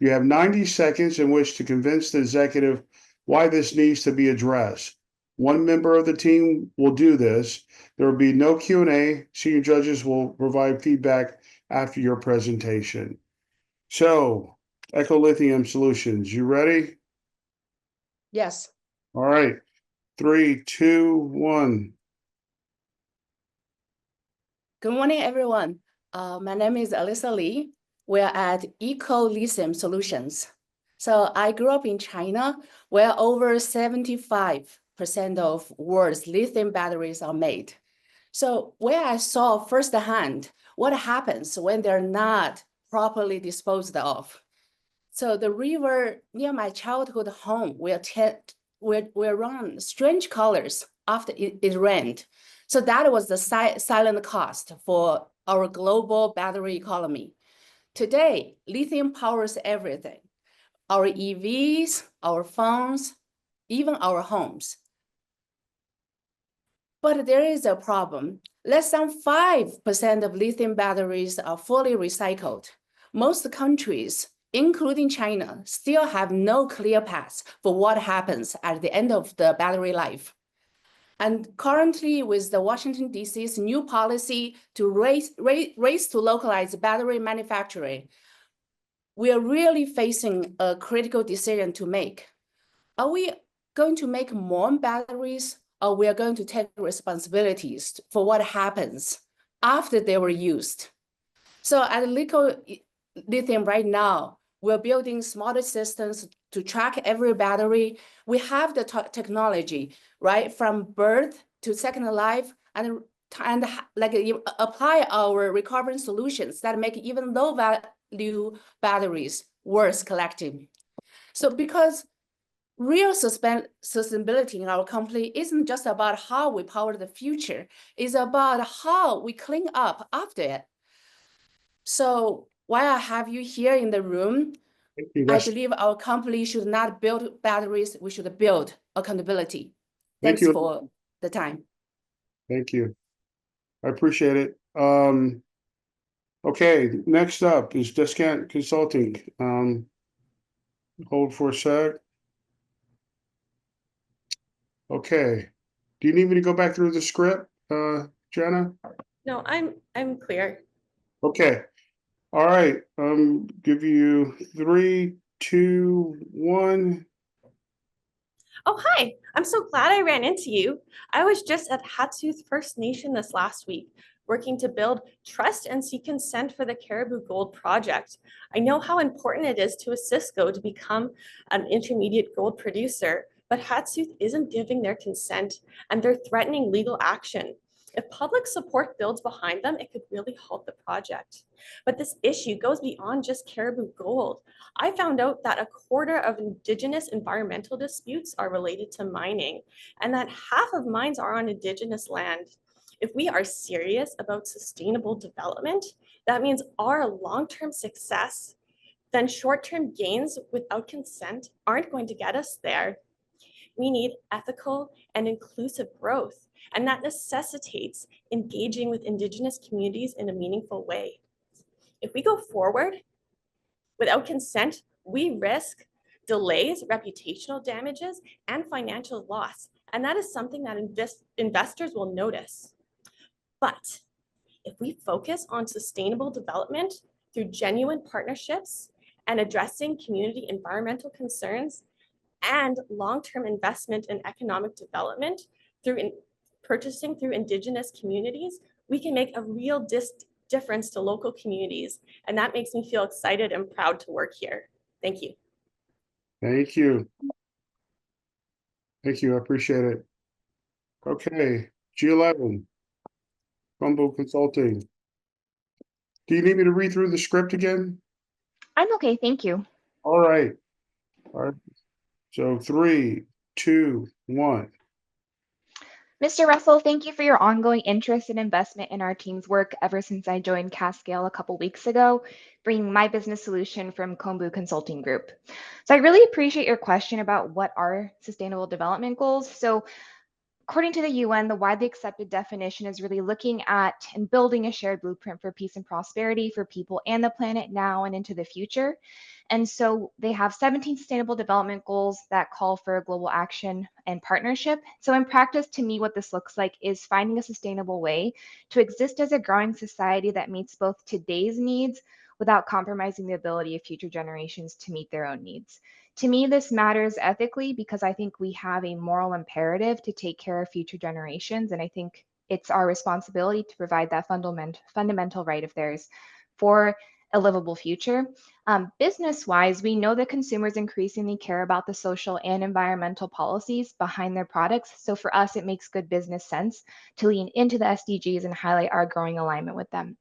You have 90 seconds in which to convince the executive why this needs to be addressed. One member of the team will do this. There will be no Q&A. Senior judges will provide feedback after your presentation. So, EcoLithium Solutions, you ready? Yes. All right. 3, 2, 1. Good morning, everyone. My name is Alyssa Lee. We're at EcoLithium Solutions. So I grew up in China, where over 75% of world's lithium batteries are made. So where I saw firsthand what happens when they're not properly disposed of. So the river near my childhood home will run strange colors after it rained. So that was the silent cost for our global battery economy. Today, lithium powers everything. Our EVs, our phones, even our homes. But there is a problem. Less than 5% of lithium batteries are fully recycled. Most countries, including China, still have no clear path for what happens at the end of the battery life. And currently, with the Washington, D.C.'s new policy to race to localize battery manufacturing, we are really facing a critical decision to make. Are we going to make more batteries, or we are going to take responsibilities for what happens after they were used? So at EcoLithium right now, we're building smarter systems to track every battery. We have the technology, right, from birth to second life, and like apply our recovery solutions that make even low value batteries worth collecting. So because real sustainability in our company isn't just about how we power the future, it's about how we clean up after it. So while I have you here in the room, I believe our company should not build batteries, we should build accountability. Thanks for the time. Thank you. I appreciate it. Okay, next up is Descant Consulting. Hold for a sec. Okay. Do you need me to go back through the script, Jenna? No, I'm clear. Okay. All right. Give you 3, 2, 1. Oh, hi. I'm so glad I ran into you. I was just at Hatsuth First Nation this last week, working to build trust and seek consent for the Caribou Gold project. I know how important it is to a Cisco to become an intermediate gold producer, but Hatsuth isn't giving their consent and they're threatening legal action. If public support builds behind them, it could really halt the project. But this issue goes beyond just Caribou Gold. I found out that a quarter of Indigenous environmental disputes are related to mining, and that half of mines are on Indigenous land. If we are serious about sustainable development, that means our long-term success, then short-term gains without consent aren't going to get us there. We need ethical and inclusive growth, and that necessitates engaging with Indigenous communities in a meaningful way. If we go forward without consent, we risk delays, reputational damages, and financial loss, and that is something that investors will notice. But if we focus on sustainable development through genuine partnerships and addressing community environmental concerns, and long-term investment in economic development through purchasing through Indigenous communities, we can make a real difference to local communities. And that makes me feel excited and proud to work here. Thank you. Thank you. Thank you. I appreciate it. Okay, G11, Kombu Consulting. Do you need me to read through the script again? I'm okay, thank you. All right. All right. So 3, 2, 1. Mr. Russell, thank you for your ongoing interest and investment in our team's work ever since I joined Cascale a couple weeks ago, bringing my business solution from Kombu Consulting Group. So I really appreciate your question about what are sustainable development goals. So according to the UN, the widely accepted definition is really looking at and building a shared blueprint for peace and prosperity for people and the planet now and into the future. And so they have 17 sustainable development goals that call for global action and partnership. So in practice, to me, what this looks like is finding a sustainable way to exist as a growing society that meets both today's needs without compromising the ability of future generations to meet their own needs. To me, this matters ethically because I think we have a moral imperative to take care of future generations. And I think it's our responsibility to provide that fundamental right of theirs for a livable future. Business-wise, we know that consumers increasingly care about the social and environmental policies behind their products. So for us, it makes good business sense to lean into the SDGs and highlight our growing alignment with them.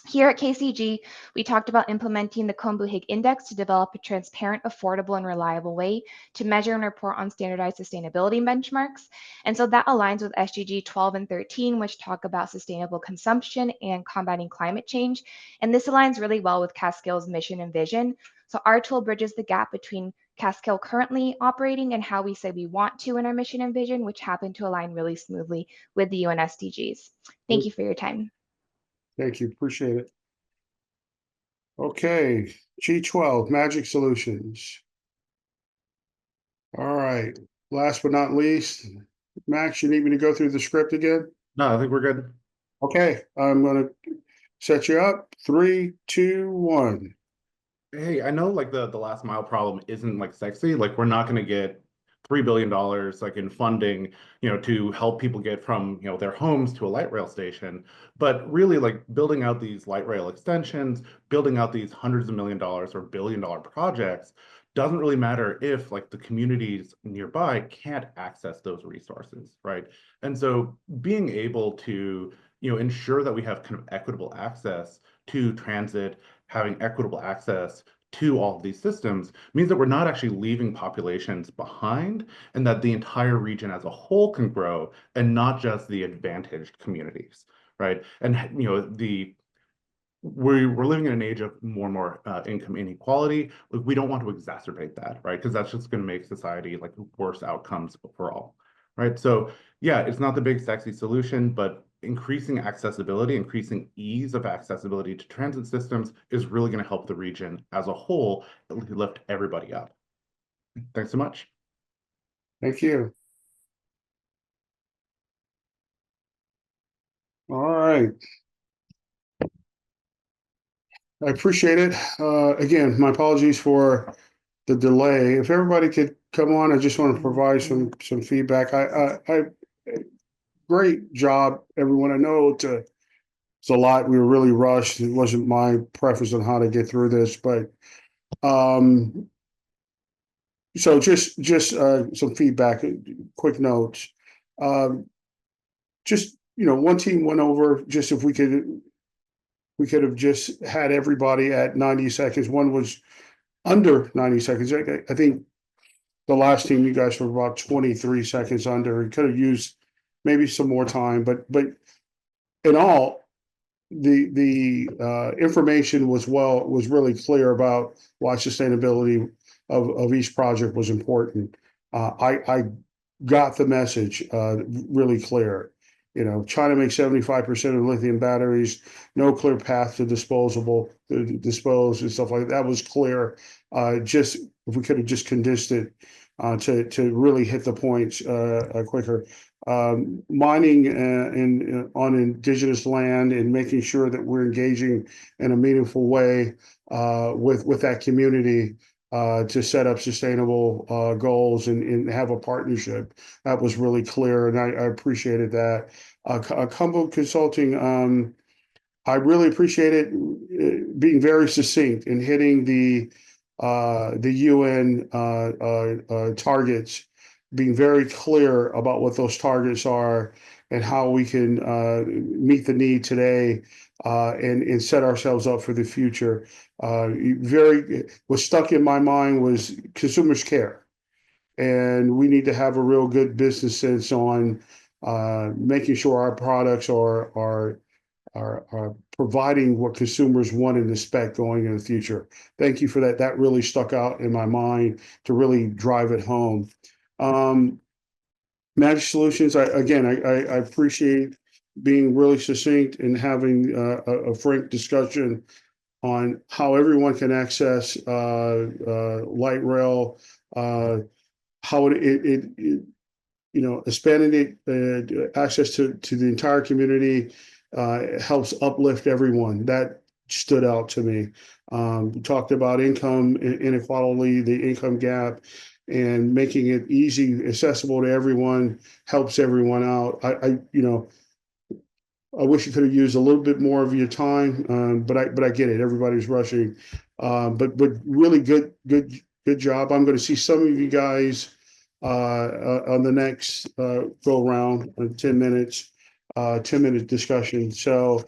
Here at KCG, we talked about implementing the Kombu Index to develop a transparent, affordable, and reliable way to measure and report on standardized sustainability benchmarks. And so that aligns with SDG 12 and 13, which talk about sustainable consumption and combating climate change. And this aligns really well with Cascale's mission and vision. So our tool bridges the gap between Cascale currently operating and how we say we want to in our mission and vision, which happen to align really smoothly with the UN SDGs. Thank you for your time. Thank you. Appreciate it. Okay, G12, Majik Solutions. All right. Last but not least, Max, you need me to go through the script again? No, I think we're good. Okay, I'm going to set you up. 3, 2, 1. Hey, I know like the last mile problem isn't like sexy. Like we're not going to get $3 billion like in funding, to help people get from, their homes to a light rail station. But really like building out these light rail extensions, building out these hundreds of $1 million or $1 billion projects doesn't really matter if like the communities nearby can't access those resources, right? And so being able to, ensure that we have kind of equitable access to transit, having equitable access to all of these systems means that we're not actually leaving populations behind and that the entire region as a whole can grow and not just the advantaged communities, right? And, we're living in an age of more and more income inequality. Like, we don't want to exacerbate that, right? Because that's just going to make society like worse outcomes for all, right? So yeah, it's not the big sexy solution, but increasing accessibility, increasing ease of accessibility to transit systems is really going to help the region as a whole lift everybody up. Thanks so much. Thank you. All right. I appreciate it. Again, my apologies for the delay. If everybody could come on, I just want to provide some feedback. I great job, everyone. I know it's a lot. We were really rushed. It wasn't my preference on how to get through this, but so just some feedback, quick notes. Just one team went over. Just if we could have just had everybody at 90 seconds. One was under 90 seconds. I think the last team, you guys were about 23 seconds under. You could have used maybe some more time, but in all, the information was really clear about why sustainability of each project was important. I got the message really clear. China makes 75% of lithium batteries, no clear path to dispose and stuff like that. That was clear. Just if we could have just condensed it to really hit the points quicker. Mining on indigenous land and making sure that we're engaging in a meaningful way with that community to set up sustainable goals and have a partnership. That was really clear, and I appreciated that. Kombu Consulting, I really appreciate it being very succinct and hitting the UN targets, being very clear about what those targets are and how we can meet the need today and set ourselves up for the future. What stuck in my mind was consumers care, and we need to have a real good business sense on making sure our products are providing what consumers want and expect going in the future. Thank you for that. That really stuck out in my mind to really drive it home. Majik Solutions, I appreciate being really succinct and having a frank discussion on how everyone can access light rail, how it expanding it access to the entire community helps uplift everyone. That stood out to me. We talked about income inequality, the income gap, and making it easy, accessible to everyone helps everyone out. I wish you could have used a little bit more of your time, but I get it. Everybody's rushing, but really good job. I'm going to see some of you guys on the next go around 10 minutes, 10-minute discussion. So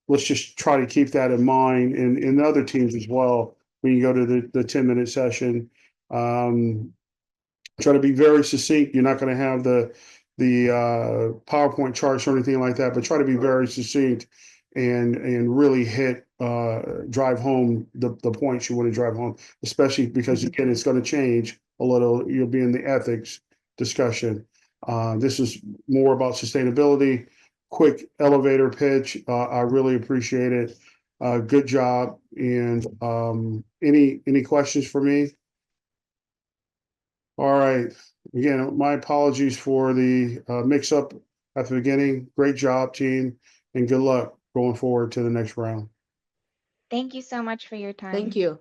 let's just try to keep that in mind, and the other teams as well when you go to the 10-minute session. Try to be very succinct. You're not going to have the PowerPoint charts or anything like that, but try to be very succinct and really drive home the points you want to drive home, especially because again, it's going to change a little. You'll be in the ethics discussion. This is more about sustainability. Quick elevator pitch. I really appreciate it. Good job. And any questions for me? All right. Again, my apologies for the mix-up at the beginning. Great job, team, and good luck going forward to the next round. Thank you so much for your time. Thank you.